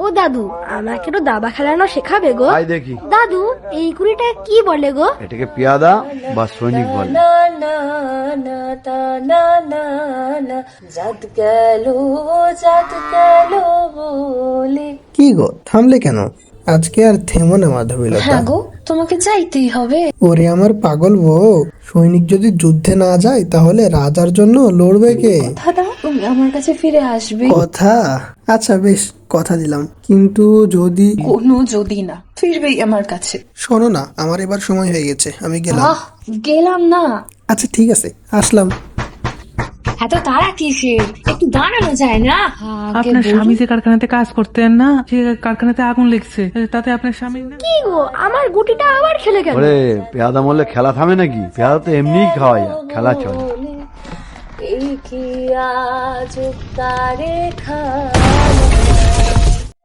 ও দাদু, আমাকে তো দাবা খেলানো শেখাবে গো। আয় দেখি। দাদু, এই কুড়িটা কি বলে গো? এটাকে পেয়াদা বা সৈনিক বলে। কি গো, থামলে কেন? আজকে আর থেমো না মাধবীলতা। হ্যাঁ গো, তোমাকে যাইতেই হবে। ওরে আমার পাগল বউ, সৈনিক যদি যুদ্ধে না যায় তাহলে রাজার জন্য লড়বে কে? দাদা, তুমি আমার কাছে ফিরে আসবে। কথা? আচ্ছা বেশ, কথা দিলাম, কিন্তু যদি কোনো যদি না, ফিরবেই আমার কাছে। শোনো না, আমার এবার সময় হয়ে গেছে, আমি গেলাম। গেলাম না। আচ্ছা ঠিক আছে, আসলাম। এত তারা কিসের? একটু দাঁড়ানো যায় না? আপনার স্বামী যে কারখানাতে কাজ করতেন না, সে কারখানাতে আগুন লেগেছে, তাতে আপনার স্বামী না? কি গো, আমার গুটিটা আবার খেলে গেল। ওরে পেয়াদা মরলে খেলা থামে নাকি? পেয়াদা তো এমনিই খাওয়া যায়, খেলা চলে। এই কি আজ তারে খায়